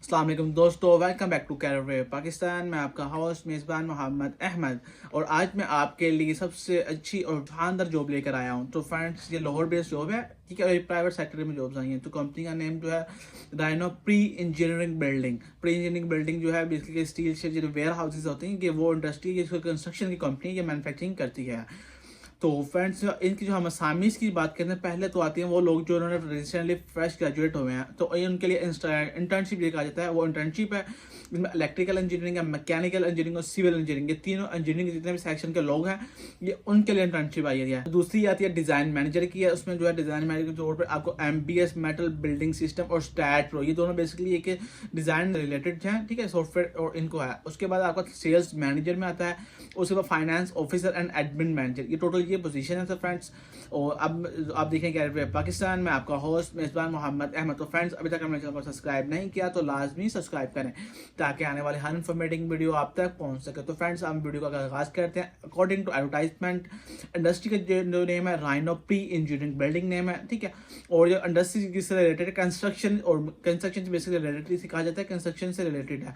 अस्सलाम वालेकुम दोस्तों, welcome back to career Pakistan. मैं आपका होस्ट मेज़बान मोहम्मद अहमद और आज मैं आपके लिए सबसे अच्छी और शानदार जॉब लेकर आया हूं। तो फ्रेंड्स, ये लाहौर बेस्ड जॉब है, ठीक है। प्राइवेट सेक्टर में जॉब्स आई हैं। तो कंपनी का नेम जो है rhino pre engineering building. Pre engineering building जो है बेसिकली स्टील से जो वेयर हाउसेज होते हैं, कि वो इंडस्ट्री जिसको कंस्ट्रक्शन की कंपनी ये मैन्युफैक्चरिंग करती है। तो फ्रेंड्स, इनकी जो हम असामीज़ की बात करते हैं, पहले तो आती हैं वो लोग जो उन्होंने रिसेंटली फ्रेश ग्रेजुएट हुए हैं। तो ये उनके लिए इंटर्नशिप ये कहा जाता है। वो इंटर्नशिप है जिसमें इलेक्ट्रिकल इंजीनियरिंग है, मैकेनिकल इंजीनियरिंग और सिविल इंजीनियरिंग, ये तीनों इंजीनियरिंग जितने भी सेक्शन के लोग हैं ये उनके लिए इंटर्नशिप आई है। दूसरी आती है डिज़ाइन मैनेजर की है। उसमें जो है डिज़ाइन मैनेजर के तौर पर आपको MBS मेटल बिल्डिंग सिस्टम और स्टैट प्रो, ये दोनों बेसिकली एक डिज़ाइन रिलेटेड हैं, ठीक है, सॉफ्टवेयर और इनको है। उसके बाद आपका सेल्स मैनेजर में आता है। उसके बाद finance officer and admin manager, ये टोटल ये पोजीशन है। तो फ्रेंड्स, और अब आप देखें कैरियर पाकिस्तान में आपका होस्ट मेज़बान मोहम्मद अहमद। तो फ्रेंड्स, अभी तक हमने चैनल को सब्सक्राइब नहीं किया तो लाजमी सब्सक्राइब करें ताकि आने वाले हर इन्फॉर्मेटिव वीडियो आप तक पहुंच सके। तो फ्रेंड्स, हम वीडियो का आगाज करते हैं। अकॉर्डिंग टू एडवर्टाइजमेंट, इंडस्ट्री का जो नेम है rhino pre engineering building name है, ठीक है। और जो इंडस्ट्री से रिलेटेड कंस्ट्रक्शन और कंस्ट्रक्शन से बेसिकली रिलेटेड कहा जाता है, कंस्ट्रक्शन से रिलेटेड है।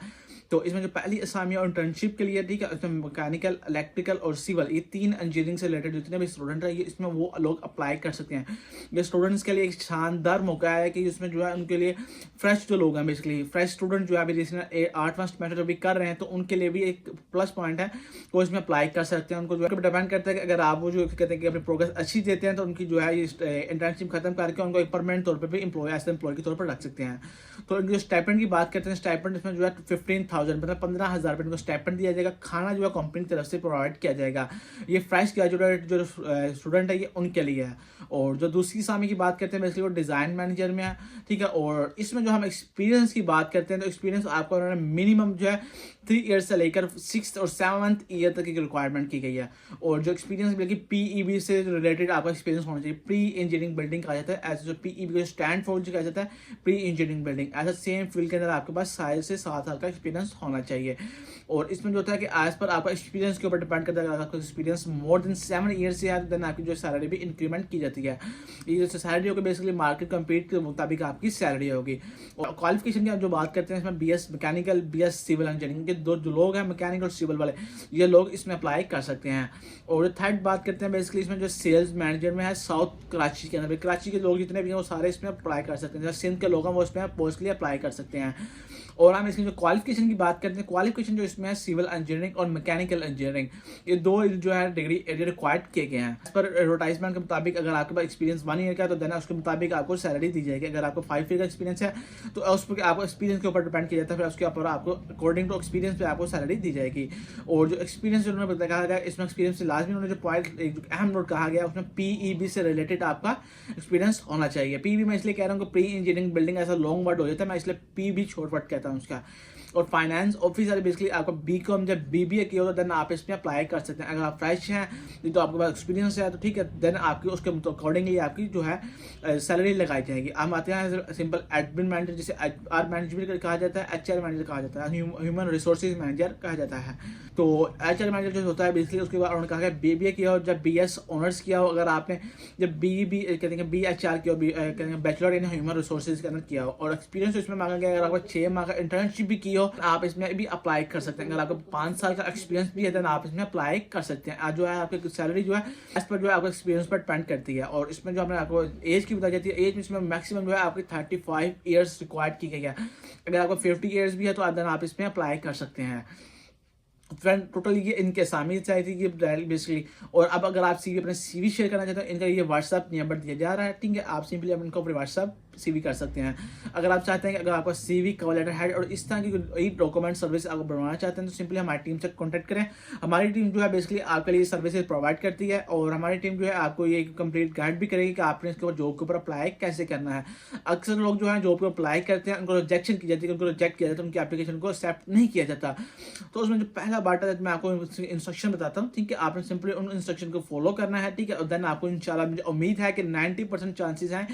तो इसमें जो पहली असामी और इंटर्नशिप के लिए, ठीक है, इसमें मैकेनिकल, इलेक्ट्रिकल और सिविल, ये तीन इंजीनियरिंग से रिलेटेड जितने भी स्टूडेंट है ये इसमें वो लोग अप्लाई कर सकते हैं। ये स्टूडेंट्स के लिए एक शानदार मौका है कि इसमें जो है उनके लिए फ्रेश जो लोग हैं, बेसिकली फ्रेश स्टूडेंट जो है अभी रिसेंट 8वां सेमेस्टर अभी कर रहे हैं, तो उनके लिए भी एक प्लस पॉइंट है, वो इसमें अप्लाई कर सकते हैं। उनको जो है डिपेंड करता है कि अगर आप वो जो कहते हैं कि अपनी प्रोग्रेस अच्छी देते हैं तो उनकी जो है ये इंटर्नशिप खत्म करके उनको एक परमानेंट तौर पर भी एज एम्प्लॉय के तौर पर रख सकते हैं। तो इनके स्टाइपेंड की बात करते हैं, स्टाइपेंड इसमें जो है 15,000 मतलब 15,000 रुपये इनको स्टाइपेंड दिया जाएगा। खाना जो है कंपनी की तरफ से प्रोवाइड किया जाएगा। ये फ्रेश ग्रेजुएट जो स्टूडेंट है ये उनके लिए है। और जो दूसरी सामी की बात करते हैं बेसिकली वो डिज़ाइन मैनेजर में है, ठीक है। और इसमें जो हम एक्सपीरियंस की बात करते हैं तो एक्सपीरियंस आपको उन्होंने मिनिमम जो है 3 ईयर्स से लेकर 6th और 7th ईयर तक की रिक्वायरमेंट की गई है। और जो एक्सपीरियंस बल्कि PEB से रिलेटेड आपका एक्सपीरियंस होना चाहिए। प्री इंजीनियरिंग बिल्डिंग कहा जाता है, ऐसे जो PEB को स्टैंड फॉर जो कहा जाता है प्री इंजीनियरिंग बिल्डिंग, ऐसा सेम फील्ड के अंदर आपके पास 6 से 7 साल का एक्सपीरियंस होना चाहिए। और इसमें जो होता है कि एज पर आपका एक्सपीरियंस के ऊपर डिपेंड करता है। अगर आपका एक्सपीरियंस मोर देन 7 ईयर्स से है तो देन आपकी जो सैलरी भी इंक्रीमेंट की जाती है। ये जो सैलरी होगी बेसिकली मार्केट कम्पीट के मुताबिक आपकी सैलरी होगी। और क्वालिफिकेशन की आप जो बात करते हैं इसमें BS mechanical, BS civil engineering के जो लोग हैं मैकेनिकल और सिविल वाले, ये लोग इसमें अप्लाई कर सकते हैं। और थर्ड बात करते हैं बेसिकली इसमें जो सेल्स मैनेजर में है साउथ कराची के अंदर, कराची के लोग जितने भी हैं वो सारे इसमें अप्लाई कर सकते हैं। जैसे सिंध के लोग हैं वो इसमें पोस्टली अप्लाई कर सकते हैं। और हम इसमें जो क्वालिफिकेशन की बात करते हैं, क्वालिफिकेशन जो इसमें है सिविल इंजीनियरिंग और मैकेनिकल इंजीनियरिंग, ये दो जो है डिग्री रिक्वायर्ड किए गए हैं। इस पर एडवर्टाइजमेंट के मुताबिक अगर आपके पास एक्सपीरियंस 1 ईयर का तो देना उसके मुताबिक आपको सैलरी दी जाएगी। अगर आपको 5 ईयर का एक्सपीरियंस है तो उस पर आपको एक्सपीरियंस के ऊपर डिपेंड किया जाता है, फिर उसके ऊपर आपको अकॉर्डिंग टू एक्सपीरियंस पे आपको सैलरी दी जाएगी। और जो एक्सपीरियंस उन्होंने कहा गया इसमें एक्सपीरियंस से लाजमी उन्होंने जो पॉइंट एक अहम नोट कहा गया उसमें PEB से रिलेटेड आपका एक्सपीरियंस होना चाहिए। PEB मैं इसलिए कह रहा हूँ कि प्री इंजीनियरिंग बिल्डिंग ऐसा लॉन्ग वर्ड हो जाता है, मैं इसलिए PEB शॉर्ट वर्ड कहता हूँ उसका। और फाइनेंस ऑफिसर बेसिकली आपको BCom जब BBA किया होगा देन आप इसमें अप्लाई कर सकते हैं। अगर आप फ्रेश हैं तो आपके पास एक्सपीरियंस है तो ठीक है, देन आपकी उसके अकॉर्डिंगली आपकी जो है सैलरी लगाई जाएगी। हम आते हैं सिंपल एडमिन मैनेजर, जिसे HR मैनेजर भी कहा जाता है, HR मैनेजर कहा जाता है, ह्यूमन रिसोर्सेज मैनेजर कहा जाता है। तो HR मैनेजर जो होता है बेसिकली उसके बाद उन्होंने कहा कि BBA किया हो, जब BS ऑनर्स किया हो, अगर आपने जब BB कहते हैं BHR किया हो, बैचलर इन ह्यूमन रिसोर्सेज के अंदर किया हो, और एक्सपीरियंस इसमें मांगा गया अगर आपको 6 माह का इंटर्नशिप भी की हो आप इसमें भी अप्लाई कर सकते हैं। अगर आपको 5 साल का एक्सपीरियंस भी है तो आप इसमें अप्लाई कर सकते हैं। आज जो है आपकी सैलरी जो है इस पर जो है आपको एक्सपीरियंस पर डिपेंड करती है। और इसमें जो हमने आपको एज की बताई जाती है, एज में इसमें मैक्सिमम जो है आपकी 35 ईयर्स रिक्वायर्ड की गई है। अगर आपको 50 ईयर्स भी है तो देन आप इसमें अप्लाई कर सकते हैं। फ्रेंड, टोटल ये इनके असामी चाहिए थी ये बेसिकली। और अब अगर आप अपने CV शेयर करना चाहते हैं, इनका ये व्हाट्सअप नंबर दिया जा रहा है, ठीक है। आप सिंपली इनको अपने व्हाट्सअप CV कर सकते हैं। अगर आप चाहते हैं कि अगर आपका CV, कवर लेटर, हेड और इस तरह की कोई डॉक्यूमेंट सर्विस आपको बनवाना चाहते हैं तो सिंपली हमारी टीम से कॉन्टैक्ट करें। हमारी टीम जो है बेसिकली आपके लिए सर्विसेज प्रोवाइड करती है और हमारी टीम जो है आपको ये कंप्लीट गाइड भी करेगी कि आपने इसके ऊपर जॉब के ऊपर अप्लाई कैसे करना है। अक्सर लोग जो है जॉब को अप्लाई करते हैं उनको रिजेक्शन की जाती है, उनको रिजेक्ट किया जाता है, उनकी एप्लीकेशन को एक्सेप्ट नहीं किया जाता। तो उसमें जो पहला बात है मैं आपको इंस्ट्रक्शन बताता हूँ, ठीक है। आपने सिंपली उन इंस्ट्रक्शन को फॉलो करना है, ठीक है। और देन आपको इंशाल्लाह मुझे उम्मीद है कि 90% चांसेस हैं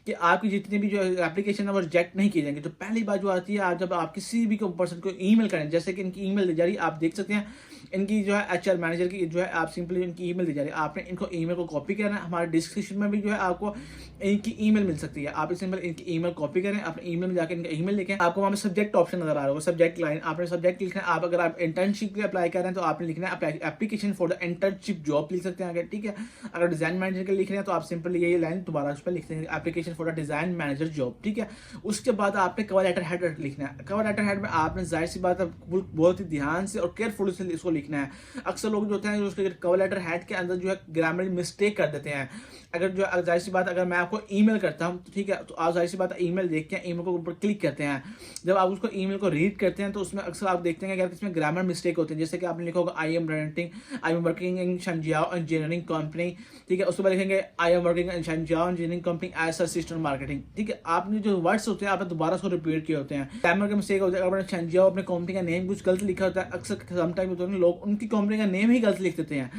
कि आपकी जितनी भी जो एप्लीकेशन है वो रिजेक्ट नहीं की जाएंगी। तो पहली बात जो आती है, आप जब आप किसी भी पर्सन को ईमेल करें, जैसे कि इनकी ईमेल दी जा रही है, आप देख सकते हैं इनकी जो है एचआर मैनेजर की जो है, आप सिंपली इनकी ईमेल दी जा रही है, आपने इनको ईमेल को कॉपी करना है। हमारे डिस्क्रिप्शन में भी जो है आपको इनकी ईमेल मिल सकती है, आप सिंपल इनकी ईमेल कॉपी करें, अपने ईमेल में जाकर इनका ईमेल लिखें, आपको वहाँ पे सब्जेक्ट ऑप्शन नजर आ रहा होगा, सब्जेक्ट लाइन, आपने सब्जेक्ट लिखना है। आप अगर आप इंटर्नशिप के अप्लाई कर रहे हैं तो आपने लिखना है application for the internship job लिख सकते हैं आगे, ठीक है। अगर डिजाइन मैनेजर के लिख रहे हैं तो आप सिंपल ये लाइन दोबारा उस पर लिखते हैं, application for the design manager job, ठीक है। उसके बाद आपने कवर लेटर हेड लिखना है। कवर लेटर हेड में आपने जाहिर सी बात है बहुत ही ध्यान से और केयरफुल से इसको लिखना है। अक्सर लोग जो होते हैं उसके कवर लेटर हेड के अंदर जो है ग्रामर मिस्टेक कर देते हैं। अगर जो जाहिर सी बात, अगर मैं आपको ईमेल करता हूं तो ठीक है, तो आप जाहिर सी बात ईमेल देखते हैं, ईमेल को ऊपर क्लिक करते हैं, जब आप उसको ईमेल को रीड करते हैं तो उसमें अक्सर आप देखते हैं कि अगर इसमें ग्रामर मिस्टेक होते हैं, जैसे कि आपने लिखा होगा I am working in Shanjiao engineering company, ठीक है। उसके बाद लिखेंगे I am working in Shanjiao engineering company as assistant marketing, ठीक है। आपने जो वर्ड्स होते हैं आपने दोबारा उसको रिपीट किए होते हैं, ग्रामर का मिस्टेक होता है। अगर आपने शंजियाओ अपने कंपनी का नेम कुछ गलत लिखा होता है, अक्सर समटाइम होते हैं लोग उनकी कंपनी का नेम ही गलत लिख देते हैं,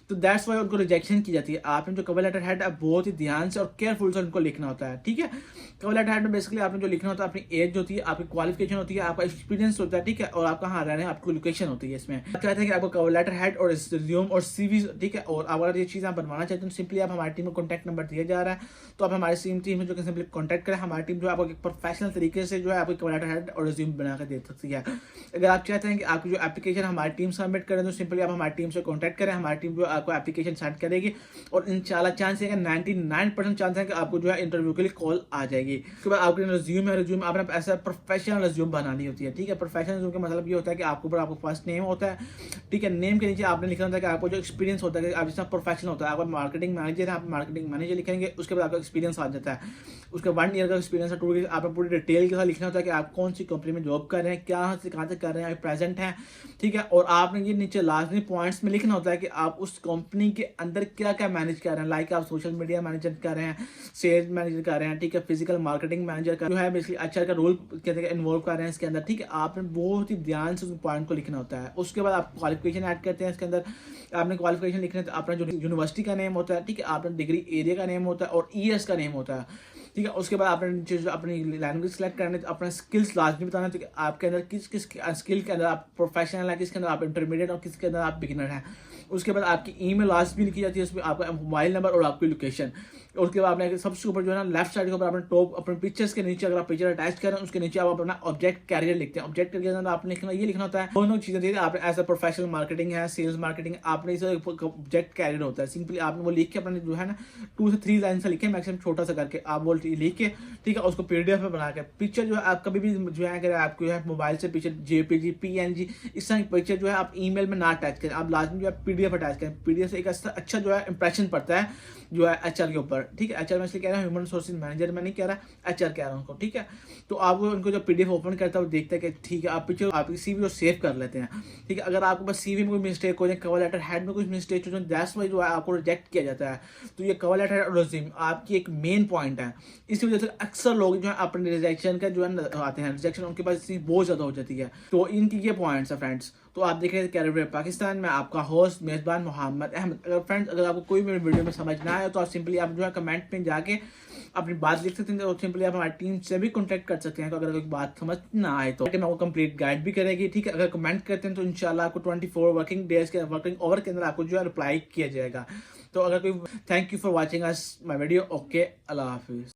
तो दैट्स वाई उनको रिजेक्शन की जाती है। आपने जो कवर लेटर हेड है बहुत ही ध्यान से और केयरफुल से उनको लिखना होता है, ठीक है। कवर लेटर हेड में बेसिकली आपने जो लिखना होता है अपनी एज होती है, आपकी क्वालिफिकेशन होती है, आपका एक्सपीरियंस होता है, ठीक है, और आप कहाँ रह रहे हैं, आपकी लोकेशन होती है। इसमें आप चाहते हैं कि आपको कवर लेटर हेड और रिज्यूम और सीवी, ठीक है, और अगर ये चीज़ आप बनवाना चाहते हैं तो सिंपली आप हमारी टीम में कॉन्टैक्ट नंबर दिया जा रहा है, तो आप हमारी टीम में जो कि सिंपली कॉन्टैक्ट करें, हमारी टीम जो है आपको एक प्रोफेशनल तरीके से जो है आपको कवर लेटर हेड और रिज्यूम बना कर दे सकती है। अगर आप चाहते हैं कि आपकी जो एप्लीकेशन हमारी टीम सबमिट करें तो सिंपली आप हमारी टीम से कॉन्टैक्ट करें, हमारी टीम जो आपको एप्लीकेशन सेंड करेगी और इंशाल्लाह चांस है कि 99% चांस है कि आपको जो है इंटरव्यू के लिए कॉल आ जाएगी। उसके बाद आपके रिज्यूम है, रिज्यूम आपने ऐसा प्रोफेशनल रिज्यूम बनानी होती है, ठीक है। प्रोफेशनल रिज्यूम का मतलब ये होता है कि आपके ऊपर आपको फर्स्ट नेम होता है, ठीक है, नेम के नीचे आपने लिखना होता है कि आपको जो एक्सपीरियंस होता है, आप जिसमें प्रोफेशनल होता है, आपका मार्केटिंग मैनेजर है, आप मार्केटिंग मैनेजर लिखेंगे, उसके बाद आपका एक्सपीरियंस आ जाता है, उसका 1 ईयर का एक्सपीरियंस है, 2 ईयर आपको पूरी डिटेल के साथ लिखना होता है कि आप कौन सी कंपनी में जॉब कर रहे हैं, क्या से कहाँ तक कर रहे हैं, आप प्रेजेंट हैं, ठीक है। और आपने ये नीचे लाजमी पॉइंट्स में लिखना होता है कि आप उस कंपनी के अंदर क्या क्या मैनेज कर रहे हैं, लाइक आप सोशल मीडिया मैनेजर कर रहे हैं, सेल्स मैनेजर कर रहे हैं, ठीक है, फिजिकल मार्केटिंग मैनेजर का जो है बेसिकली अच्छा का रोल इन्वॉल्व कर रहे हैं इसके अंदर, ठीक है। आपने बहुत ही ध्यान से उस पॉइंट को लिखना होता है। उसके बाद आप क्वालिफिकेशन ऐड करते हैं इसके अंदर, आपने क्वालिफिकेशन लिखना है तो अपना जो यूनिवर्सिटी का नेम होता है, ठीक है, आपने डिग्री एरिया का नेम होता है और ईयर्स का नेम होता है, ठीक है। उसके बाद आपने अपनी लैंग्वेज सेलेक्ट करना है, तो अपना स्किल्स लाजमी बताना है, तो आपके अंदर किस किस स्किल के अंदर आप प्रोफेशनल है, किसके अंदर आप इंटरमीडिएट और किसके अंदर आप बिगिनर हैं। उसके बाद आपकी ईमेल लाजमी लिखी जाती है, उसमें आपका मोबाइल नंबर और आपकी लोकेशन। और उसके बाद आपने सबसे ऊपर जो है ना लेफ्ट साइड के ऊपर अपने टॉप अपने पिक्चर्स के नीचे, अगर आप पिक्चर अटैच करें उसके नीचे आप अपना ऑब्जेक्ट कैरियर लिखते हैं। ऑब्जेक्ट कैरियर के अंदर आपने ये लिखना होता है दोनों चीजें दी आपने एज अ प्रोफेशनल मार्केटिंग है, सेल्स मार्केटिंग, आपने इसे ऑब्जेक्ट कैरियर होता है। सिंपली आपने वो लिख के अपने जो है ना 2 से 3 लाइन से लिखे, मैक्सिमम छोटा सा करके आप वो लिख के, ठीक है, उसको पीडीएफ में बना के पिक्चर जो है आप कभी भी जो है अगर आपको जो है मोबाइल से पिक्चर जेपीजी पीएनजी इस तरह की पिक्चर जो है आप ईमेल में ना अटैच करें, आप लाजमी जो है पीडीएफ अटैच करें। पीडीएफ से एक अच्छा जो है इंप्रेशन पड़ता है जो है एचआर के ऊपर, ठीक है। एचआर में इसलिए कह रहा हूँ, ह्यूमन रिसोर्सेज मैनेजर में नहीं कह रहा, एचआर कह रहा हूँ उनको, ठीक है। तो आप उनको जो पीडीएफ ओपन करता है वो देखते हैं कि ठीक है, आप पिक्चर आपकी सीवी को सेव कर लेते हैं, ठीक है। अगर आपके पास सीवी में कोई मिस्टेक हो जाए, कवर लेटर हेड में कुछ मिस्टेक हो जाए, दैट्स वाई जो है आपको रिजेक्ट किया जाता है। तो ये कवर लेटर और रिज्यूम आपकी एक मेन पॉइंट है। इसी वजह से अक्सर लोग जो है अपने रिजेक्शन का जो है आते हैं, रिजेक्शन उनके पास बहुत ज्यादा हो जाती है। तो इनकी ये पॉइंट्स है फ्रेंड्स। तो आप देख रहे हैं कैरियर पाकिस्तान में, आपका होस्ट मेजबान मोहम्मद अहमद। अगर फ्रेंड्स अगर आपको कोई मेरे वीडियो में समझ ना आए तो आप सिंपली आप जो है कमेंट में जाके अपनी बात लिख सकते हैं और सिंपली आप हमारी टीम से भी कॉन्टैक्ट कर सकते हैं। तो अगर कोई बात समझ ना आए तो टीम आपको कंप्लीट गाइड भी करेगी, ठीक है। अगर कमेंट करते हैं तो इंशाल्लाह आपको 24 वर्किंग डेज के वर्किंग ओवर के अंदर आपको जो है रिप्लाई किया जाएगा। तो अगर कोई thank you for watching us my video. Okay, Allah Hafiz.